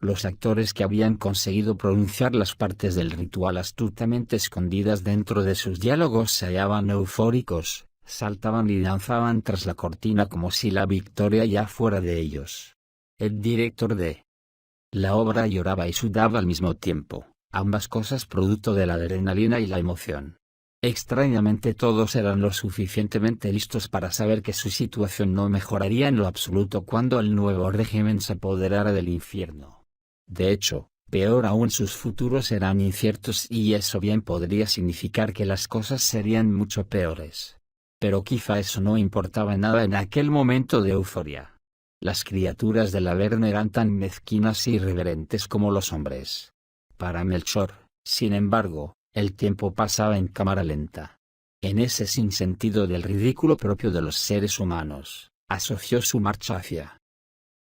Los actores que habían conseguido pronunciar las partes del ritual astutamente escondidas dentro de sus diálogos se hallaban eufóricos, saltaban y danzaban tras la cortina como si la victoria ya fuera de ellos. El director de la obra lloraba y sudaba al mismo tiempo, ambas cosas producto de la adrenalina y la emoción. Extrañamente todos eran lo suficientemente listos para saber que su situación no mejoraría en lo absoluto cuando el nuevo régimen se apoderara del infierno. De hecho, peor aún, sus futuros eran inciertos y eso bien podría significar que las cosas serían mucho peores. Pero quizá eso no importaba nada en aquel momento de euforia. Las criaturas del Averno eran tan mezquinas e irreverentes como los hombres. Para Melchor, sin embargo, el tiempo pasaba en cámara lenta. En ese sinsentido del ridículo propio de los seres humanos, asoció su marcha hacia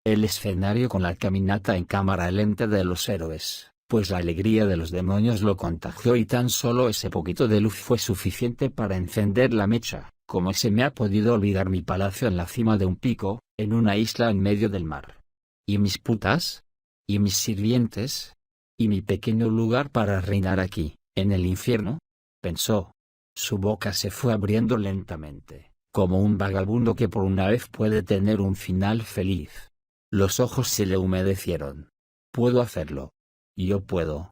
el escenario con la caminata en cámara lenta de los héroes, pues la alegría de los demonios lo contagió y tan solo ese poquito de luz fue suficiente para encender la mecha. ¿Cómo se me ha podido olvidar mi palacio en la cima de un pico, en una isla en medio del mar? ¿Y mis putas? ¿Y mis sirvientes? ¿Y mi pequeño lugar para reinar aquí, en el infierno? Pensó. Su boca se fue abriendo lentamente, como un vagabundo que por una vez puede tener un final feliz. Los ojos se le humedecieron. Puedo hacerlo. Yo puedo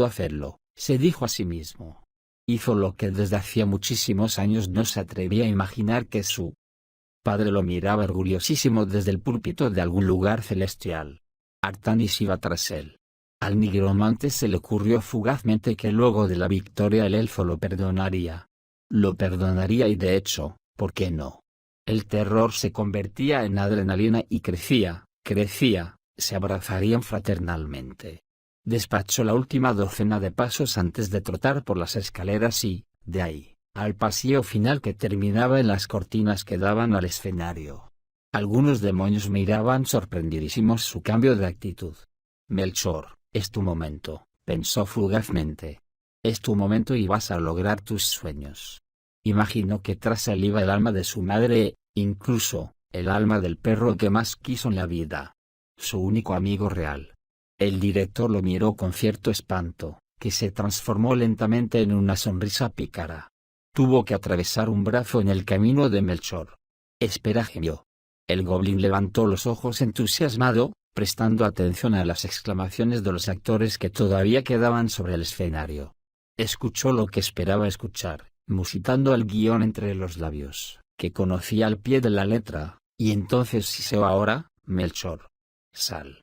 hacerlo, se dijo a sí mismo. Hizo lo que desde hacía muchísimos años no se atrevía a imaginar que su padre lo miraba orgullosísimo desde el púlpito de algún lugar celestial. Artanis iba tras él. Al nigromante se le ocurrió fugazmente que luego de la victoria el elfo lo perdonaría. Lo perdonaría y de hecho, ¿por qué no? El terror se convertía en adrenalina y crecía, se abrazarían fraternalmente. Despachó la última docena de pasos antes de trotar por las escaleras y, de ahí, al pasillo final que terminaba en las cortinas que daban al escenario. Algunos demonios miraban sorprendidísimos su cambio de actitud. Melchor, es tu momento, pensó fugazmente. Es tu momento y vas a lograr tus sueños. Imaginó que tras él iba el alma de su madre, incluso, el alma del perro que más quiso en la vida. Su único amigo real. El director lo miró con cierto espanto, que se transformó lentamente en una sonrisa pícara. Tuvo que atravesar un brazo en el camino de Melchor. Espera, gimió. El goblin levantó los ojos entusiasmado, prestando atención a las exclamaciones de los actores que todavía quedaban sobre el escenario. Escuchó lo que esperaba escuchar, musitando el guión entre los labios, que conocía al pie de la letra, y entonces siseó ahora, Melchor. Sal.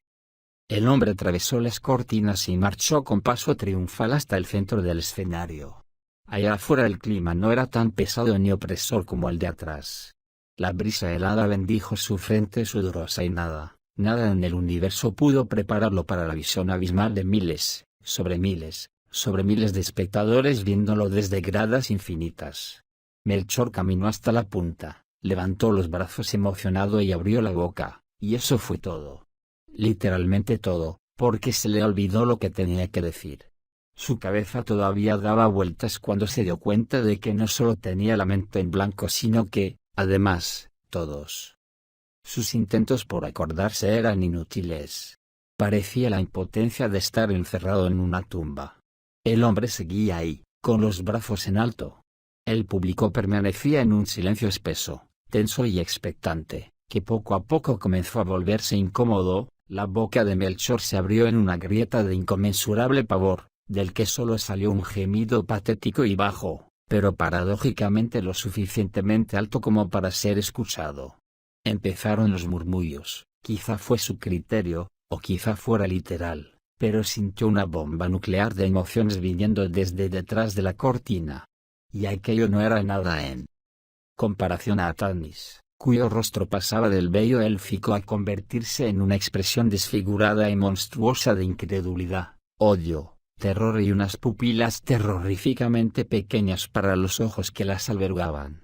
El hombre atravesó las cortinas y marchó con paso triunfal hasta el centro del escenario. Allá afuera el clima no era tan pesado ni opresor como el de atrás. La brisa helada bendijo su frente sudorosa y nada en el universo pudo prepararlo para la visión abismal de miles de espectadores viéndolo desde gradas infinitas. Melchor caminó hasta la punta, levantó los brazos emocionado y abrió la boca, y eso fue todo. Literalmente todo, porque se le olvidó lo que tenía que decir. Su cabeza todavía daba vueltas cuando se dio cuenta de que no solo tenía la mente en blanco sino que, además, todos sus intentos por acordarse eran inútiles. Parecía la impotencia de estar encerrado en una tumba. El hombre seguía ahí, con los brazos en alto. El público permanecía en un silencio espeso, tenso y expectante, que poco a poco comenzó a volverse incómodo. La boca de Melchor se abrió en una grieta de inconmensurable pavor, del que solo salió un gemido patético y bajo, pero paradójicamente lo suficientemente alto como para ser escuchado. Empezaron los murmullos, quizá fue su criterio, o quizá fuera literal, pero sintió una bomba nuclear de emociones viniendo desde detrás de la cortina. Y aquello no era nada en comparación a Artanis, cuyo rostro pasaba del vello élfico a convertirse en una expresión desfigurada y monstruosa de incredulidad, odio, terror y unas pupilas terroríficamente pequeñas para los ojos que las albergaban.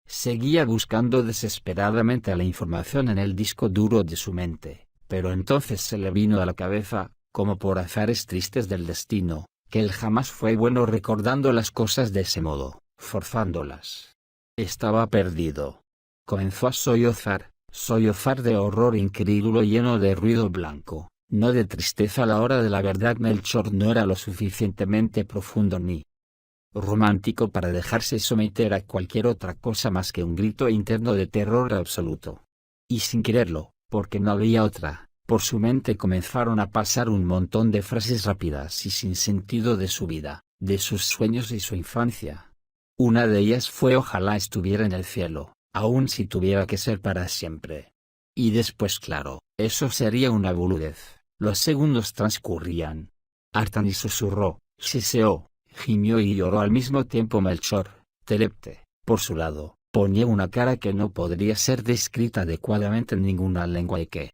Seguía buscando desesperadamente la información en el disco duro de su mente, pero entonces se le vino a la cabeza, como por azares tristes del destino, que él jamás fue bueno recordando las cosas de ese modo, forzándolas. Estaba perdido. Comenzó a sollozar de horror incrédulo lleno de ruido blanco, no de tristeza a la hora de la verdad. Melchor no era lo suficientemente profundo ni romántico para dejarse someter a cualquier otra cosa más que un grito interno de terror absoluto. Y sin quererlo, porque no había otra, por su mente comenzaron a pasar un montón de frases rápidas y sin sentido de su vida, de sus sueños y su infancia. Una de ellas fue: ojalá estuviera en el cielo, aun si tuviera que ser para siempre. Y después, claro, eso sería una boludez. Los segundos transcurrían. Artanis susurró, siseó, gimió y lloró al mismo tiempo. Melchor, Telepte, por su lado, ponía una cara que no podría ser descrita adecuadamente en ninguna lengua y que,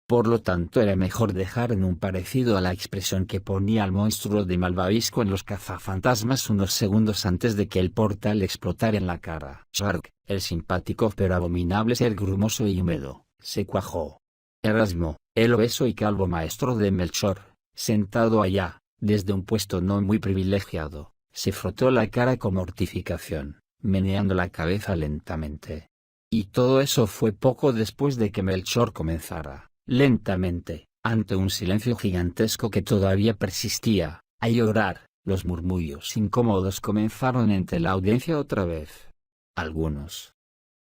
por lo tanto, era mejor dejar en un parecido a la expresión que ponía el monstruo de Malvavisco en Los cazafantasmas unos segundos antes de que el portal explotara en la cara. Shark, el simpático pero abominable ser grumoso y húmedo, se cuajó. Erasmo, el obeso y calvo maestro de Melchor, sentado allá, desde un puesto no muy privilegiado, se frotó la cara con mortificación, meneando la cabeza lentamente. Y todo eso fue poco después de que Melchor comenzara, lentamente, ante un silencio gigantesco que todavía persistía, a llorar. Los murmullos incómodos comenzaron entre la audiencia otra vez. Algunos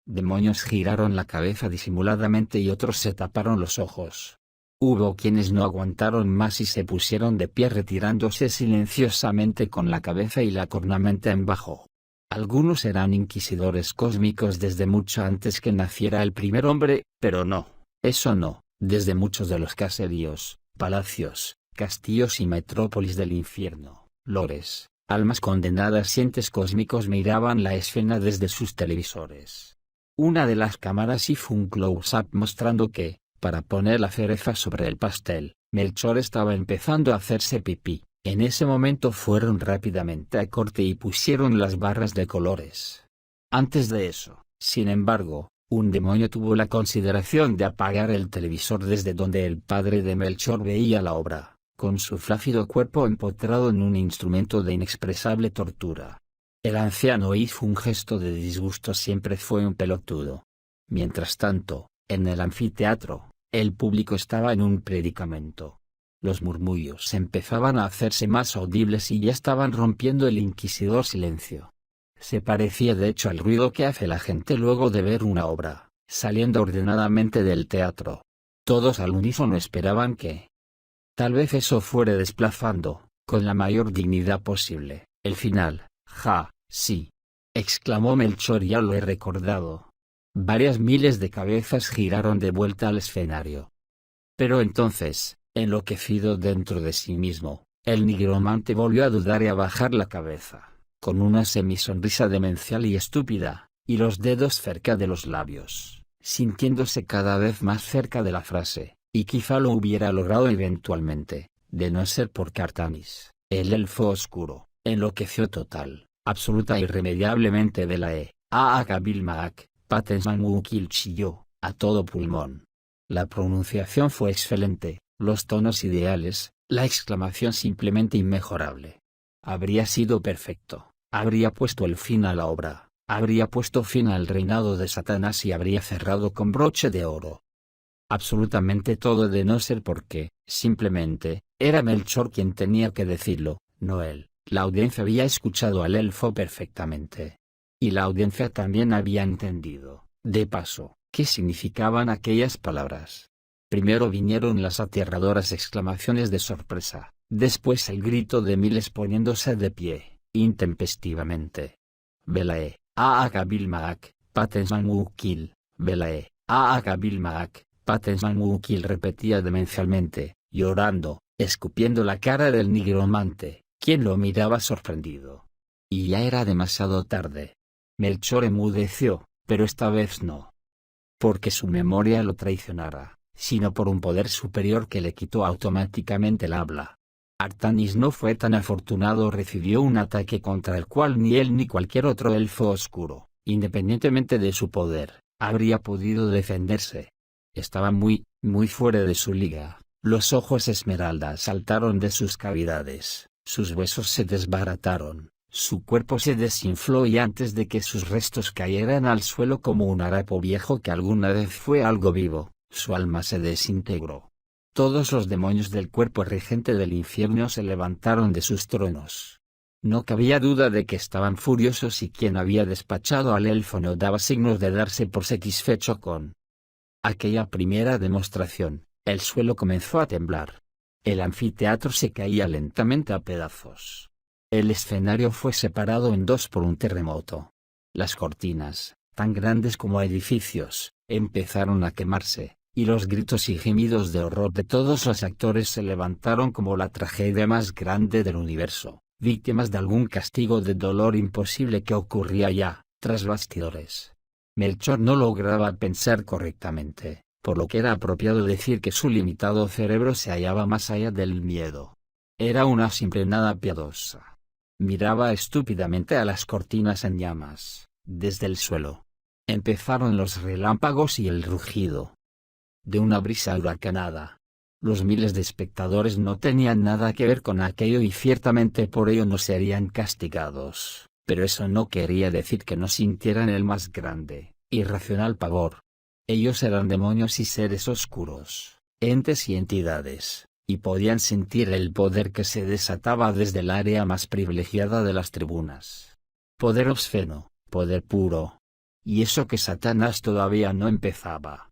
demonios giraron la cabeza disimuladamente y otros se taparon los ojos. Hubo quienes no aguantaron más y se pusieron de pie retirándose silenciosamente con la cabeza y la cornamenta en bajo. Algunos eran inquisidores cósmicos desde mucho antes que naciera el primer hombre, pero no, eso no, desde muchos de los caseríos, palacios, castillos y metrópolis del infierno, lores, almas condenadas y entes cósmicos miraban la escena desde sus televisores. Una de las cámaras hizo un close-up mostrando que, para poner la cereza sobre el pastel, Melchor estaba empezando a hacerse pipí. En ese momento fueron rápidamente a corte y pusieron las barras de colores. Antes de eso, sin embargo, un demonio tuvo la consideración de apagar el televisor desde donde el padre de Melchor veía la obra, con su flácido cuerpo empotrado en un instrumento de inexpresable tortura. El anciano hizo un gesto de disgusto. Siempre fue un pelotudo. Mientras tanto, en el anfiteatro, el público estaba en un predicamento. Los murmullos empezaban a hacerse más audibles y ya estaban rompiendo el inquisidor silencio. Se parecía de hecho al ruido que hace la gente luego de ver una obra, saliendo ordenadamente del teatro. Todos al unísono esperaban que tal vez eso fuera desplazando, con la mayor dignidad posible, el final. Ja, sí, exclamó Melchor, ya lo he recordado. Varias miles de cabezas giraron de vuelta al escenario. Pero entonces, enloquecido dentro de sí mismo, el nigromante volvió a dudar y a bajar la cabeza, con una semisonrisa demencial y estúpida, y los dedos cerca de los labios, sintiéndose cada vez más cerca de la frase, y quizá lo hubiera logrado eventualmente, de no ser por Artanis, el elfo oscuro, enloqueció total, absoluta e irremediablemente de la Agabilmaak, Patensmanmukil chilló, a todo pulmón. La pronunciación fue excelente, los tonos ideales, la exclamación simplemente inmejorable. Habría sido perfecto, habría puesto el fin a la obra, habría puesto fin al reinado de Satanás y habría cerrado con broche de oro. Absolutamente todo, de no ser porque, simplemente, era Melchor quien tenía que decirlo, no él. La audiencia había escuchado al elfo perfectamente. Y la audiencia también había entendido, de paso, qué significaban aquellas palabras. Primero vinieron las aterradoras exclamaciones de sorpresa, después el grito de miles poniéndose de pie, intempestivamente. Velae, Agabilmaak, Patensmanmukil, Velae, Agabilmaak, Patensmanmukil, repetía demencialmente, llorando, escupiendo la cara del nigromante, quien lo miraba sorprendido. Y ya era demasiado tarde. Melchor enmudeció, pero esta vez no porque su memoria lo traicionara, sino por un poder superior que le quitó automáticamente el habla. Artanis no fue tan afortunado, recibió un ataque contra el cual ni él ni cualquier otro elfo oscuro, independientemente de su poder, habría podido defenderse. Estaba muy fuera de su liga. Los ojos esmeraldas saltaron de sus cavidades, sus huesos se desbarataron, su cuerpo se desinfló y antes de que sus restos cayeran al suelo como un harapo viejo que alguna vez fue algo vivo, su alma se desintegró. Todos los demonios del cuerpo regente del infierno se levantaron de sus tronos. No cabía duda de que estaban furiosos y quien había despachado al elfo no daba signos de darse por satisfecho con aquella primera demostración. El suelo comenzó a temblar. El anfiteatro se caía lentamente a pedazos. El escenario fue separado en dos por un terremoto. Las cortinas, tan grandes como edificios, empezaron a quemarse, y los gritos y gemidos de horror de todos los actores se levantaron como la tragedia más grande del universo, víctimas de algún castigo de dolor imposible que ocurría ya, tras bastidores. Melchor no lograba pensar correctamente, por lo que era apropiado decir que su limitado cerebro se hallaba más allá del miedo. Era una simple nada piadosa. Miraba estúpidamente a las cortinas en llamas, desde el suelo. Empezaron los relámpagos y el rugido de una brisa huracanada. Los miles de espectadores no tenían nada que ver con aquello y ciertamente por ello no serían castigados, pero eso no quería decir que no sintieran el más grande, irracional pavor. Ellos eran demonios y seres oscuros, entes y entidades, y podían sentir el poder que se desataba desde el área más privilegiada de las tribunas. Poder obsceno, poder puro. Y eso que Satanás todavía no empezaba.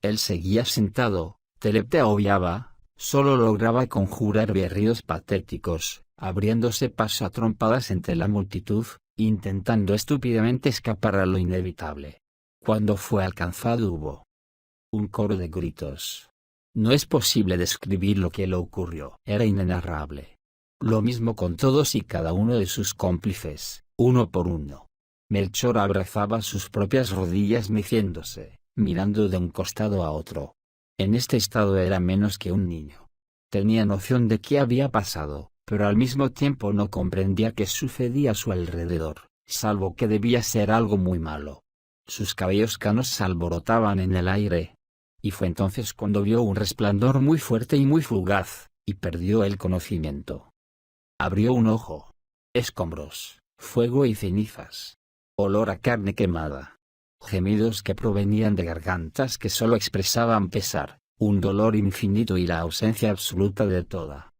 Él seguía sentado, Telepte obviaba, solo lograba conjurar berridos patéticos, abriéndose paso a trompadas entre la multitud, intentando estúpidamente escapar a lo inevitable. Cuando fue alcanzado hubo un coro de gritos. No es posible describir lo que le ocurrió. Era inenarrable. Lo mismo con todos y cada uno de sus cómplices, uno por uno. Melchor abrazaba sus propias rodillas meciéndose, mirando de un costado a otro. En este estado era menos que un niño. Tenía noción de qué había pasado, pero al mismo tiempo no comprendía qué sucedía a su alrededor, salvo que debía ser algo muy malo. Sus cabellos canos se alborotaban en el aire. Y fue entonces cuando vio un resplandor muy fuerte y muy fugaz, y perdió el conocimiento. Abrió un ojo. Escombros, fuego y cenizas. Olor a carne quemada. Gemidos que provenían de gargantas que solo expresaban pesar, un dolor infinito y la ausencia absoluta de toda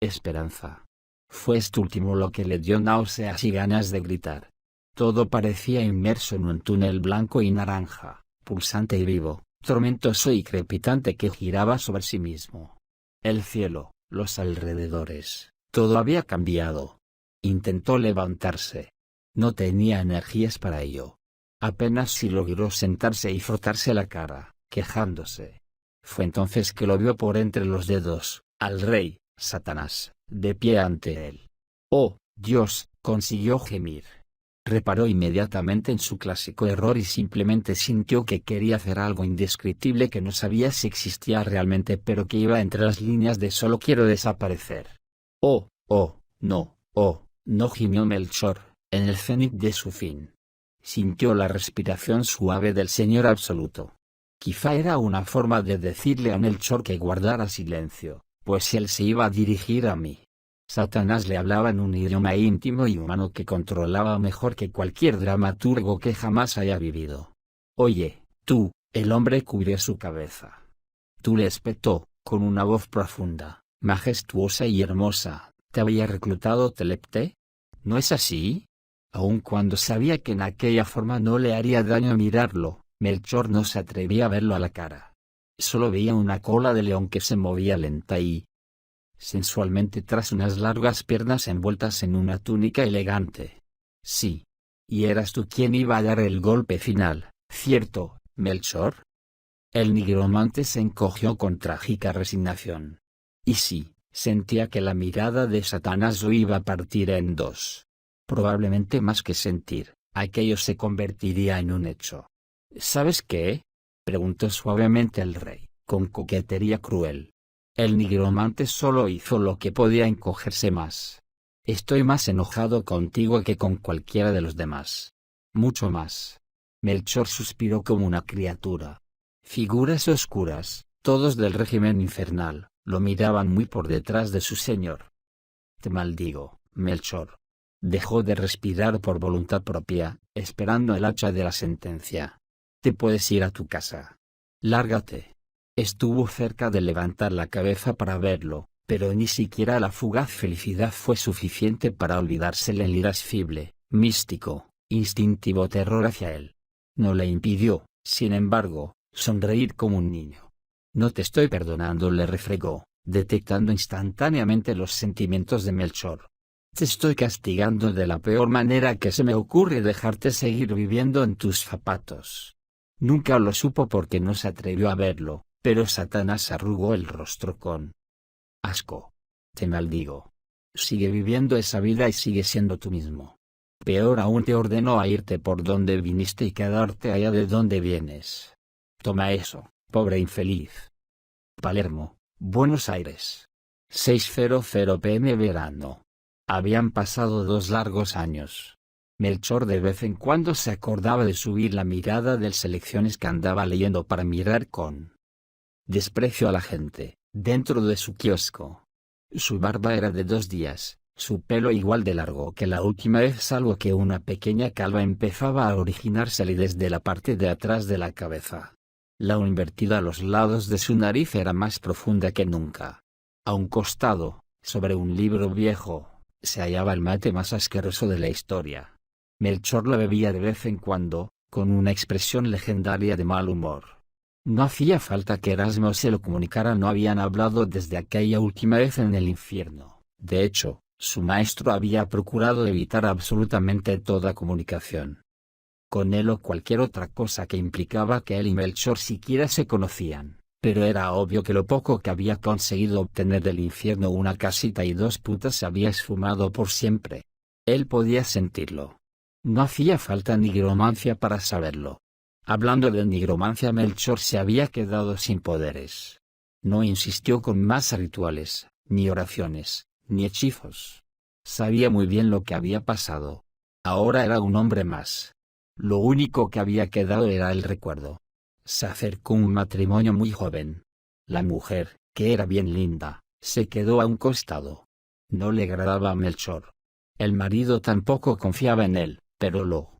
esperanza. Fue esto último lo que le dio náuseas y ganas de gritar. Todo parecía inmerso en un túnel blanco y naranja, pulsante y vivo, tormentoso y crepitante que giraba sobre sí mismo. El cielo, los alrededores, todo había cambiado. Intentó levantarse. No tenía energías para ello. Apenas si logró sentarse y frotarse la cara, quejándose. Fue entonces que lo vio por entre los dedos, al rey, Satanás, de pie ante él. ¡Oh, Dios!, consiguió gemir. Reparó inmediatamente en su clásico error y simplemente sintió que quería hacer algo indescriptible que no sabía si existía realmente pero que iba entre las líneas de solo quiero desaparecer. ¡Oh, no!, gimió Melchor, en el cenit de su fin. Sintió la respiración suave del Señor absoluto. Quizá era una forma de decirle a Melchor que guardara silencio, pues él se iba a dirigir a mí. Satanás le hablaba en un idioma íntimo y humano que controlaba mejor que cualquier dramaturgo que jamás haya vivido. Oye, tú, el hombre cubrió su cabeza. Tú le espetó, con una voz profunda, majestuosa y hermosa, ¿te había reclutado Telepte? ¿No es así? Aun cuando sabía que en aquella forma no le haría daño mirarlo, Melchor no se atrevía a verlo a la cara. Solo veía una cola de león que se movía lenta y sensualmente tras unas largas piernas envueltas en una túnica elegante. Sí. Y eras tú quien iba a dar el golpe final, ¿cierto, Melchor? El nigromante se encogió con trágica resignación. Y sí, sentía que la mirada de Satanás lo iba a partir en dos. Probablemente más que sentir, aquello se convertiría en un hecho. ¿Sabes qué?, preguntó suavemente el rey, con coquetería cruel. El nigromante solo hizo lo que podía encogerse más. Estoy más enojado contigo que con cualquiera de los demás. Mucho más. Melchor suspiró como una criatura. Figuras oscuras, todos del régimen infernal, lo miraban muy por detrás de su señor. Te maldigo, Melchor. Dejó de respirar por voluntad propia, esperando el hacha de la sentencia. Te puedes ir a tu casa. Lárgate. Estuvo cerca de levantar la cabeza para verlo, pero ni siquiera la fugaz felicidad fue suficiente para olvidarse el irascible, místico, instintivo terror hacia él. No le impidió, sin embargo, sonreír como un niño. No te estoy perdonando, le refregó, detectando instantáneamente los sentimientos de Melchor. Te estoy castigando de la peor manera que se me ocurre dejarte seguir viviendo en tus zapatos. Nunca lo supo porque no se atrevió a verlo, pero Satanás arrugó el rostro con asco. Te maldigo. Sigue viviendo esa vida y sigue siendo tú mismo. Peor aún, te ordeno a irte por donde viniste y quedarte allá de donde vienes. Toma eso, pobre infeliz. Palermo, Buenos Aires. 6:00 p.m. verano. Habían pasado 2 largos años. Melchor de vez en cuando se acordaba de subir la mirada de selecciones que andaba leyendo para mirar con desprecio a la gente, dentro de su kiosco. Su barba era de 2 días, su pelo igual de largo que la última vez, salvo que una pequeña calva empezaba a originársele desde la parte de atrás de la cabeza. La invertida a los lados de su nariz era más profunda que nunca. A un costado, sobre un libro viejo, se hallaba el mate más asqueroso de la historia. Melchor lo bebía de vez en cuando, con una expresión legendaria de mal humor. No hacía falta que Erasmo se lo comunicara, no habían hablado desde aquella última vez en el infierno. De hecho, su maestro había procurado evitar absolutamente toda comunicación con él o cualquier otra cosa que implicaba que él y Melchor siquiera se conocían, pero era obvio que lo poco que había conseguido obtener del infierno, una casita y 2 putas, se había esfumado por siempre. Él podía sentirlo. No hacía falta nigromancia para saberlo. Hablando de nigromancia, Melchor se había quedado sin poderes. No insistió con más rituales, ni oraciones, ni hechizos. Sabía muy bien lo que había pasado. Ahora era un hombre más. Lo único que había quedado era el recuerdo. Se acercó un matrimonio muy joven. La mujer, que era bien linda, se quedó a un costado. No le agradaba a Melchor. El marido tampoco confiaba en él, pero lo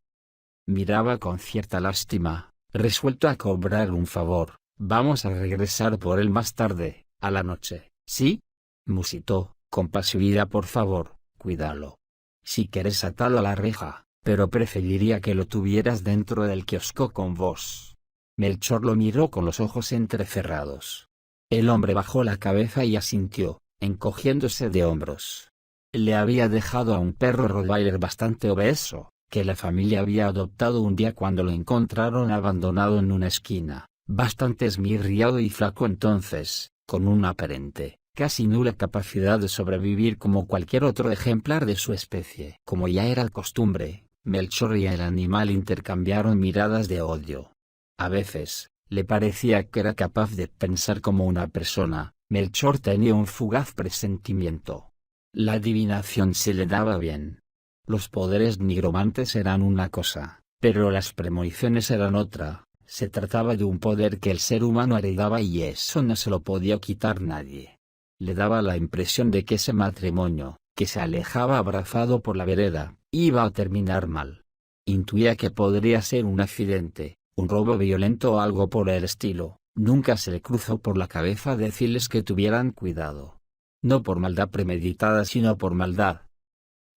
miraba con cierta lástima, resuelto a cobrar un favor. Vamos a regresar por él más tarde, a la noche, ¿sí? Musitó, con pasividad. Por favor, cuídalo. Si quieres, atalo a la reja, pero preferiría que lo tuvieras dentro del kiosco con vos. Melchor lo miró con los ojos entrecerrados. El hombre bajó la cabeza y asintió, encogiéndose de hombros. Le había dejado a un perro rottweiler bastante obeso, que la familia había adoptado un día cuando lo encontraron abandonado en una esquina, bastante esmirriado y flaco entonces, con una aparente, casi nula capacidad de sobrevivir como cualquier otro ejemplar de su especie. Como ya era costumbre, Melchor y el animal intercambiaron miradas de odio. A veces, le parecía que era capaz de pensar como una persona. Melchor tenía un fugaz presentimiento. La adivinación se le daba bien. Los poderes nigromantes eran una cosa, pero las premoniciones eran otra. Se trataba de un poder que el ser humano heredaba y eso no se lo podía quitar nadie. Le daba la impresión de que ese matrimonio, que se alejaba abrazado por la vereda, iba a terminar mal. Intuía que podría ser un accidente, un robo violento o algo por el estilo. Nunca se le cruzó por la cabeza decirles que tuvieran cuidado. No por maldad premeditada, sino por maldad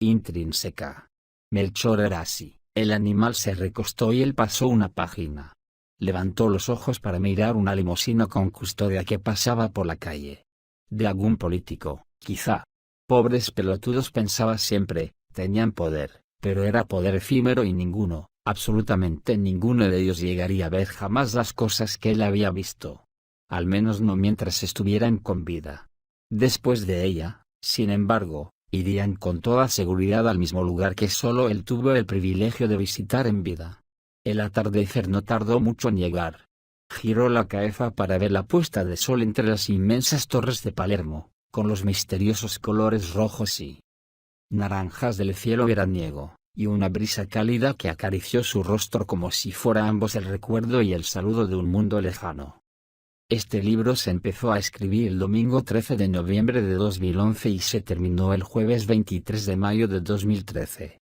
intrínseca. Melchor era así. El animal se recostó y él pasó una página. Levantó los ojos para mirar una limusina con custodia que pasaba por la calle. De algún político, quizá. Pobres pelotudos, pensaba siempre, tenían poder, pero era poder efímero y ninguno, absolutamente ninguno de ellos llegaría a ver jamás las cosas que él había visto. Al menos no mientras estuvieran con vida. Después de ella, sin embargo, irían con toda seguridad al mismo lugar que solo él tuvo el privilegio de visitar en vida. El atardecer no tardó mucho en llegar. Giró la cabeza para ver la puesta de sol entre las inmensas torres de Palermo, con los misteriosos colores rojos y naranjas del cielo veraniego, y una brisa cálida que acarició su rostro como si fuera ambos el recuerdo y el saludo de un mundo lejano. Este libro se empezó a escribir el domingo 13 de noviembre de 2011 y se terminó el jueves 23 de mayo de 2013.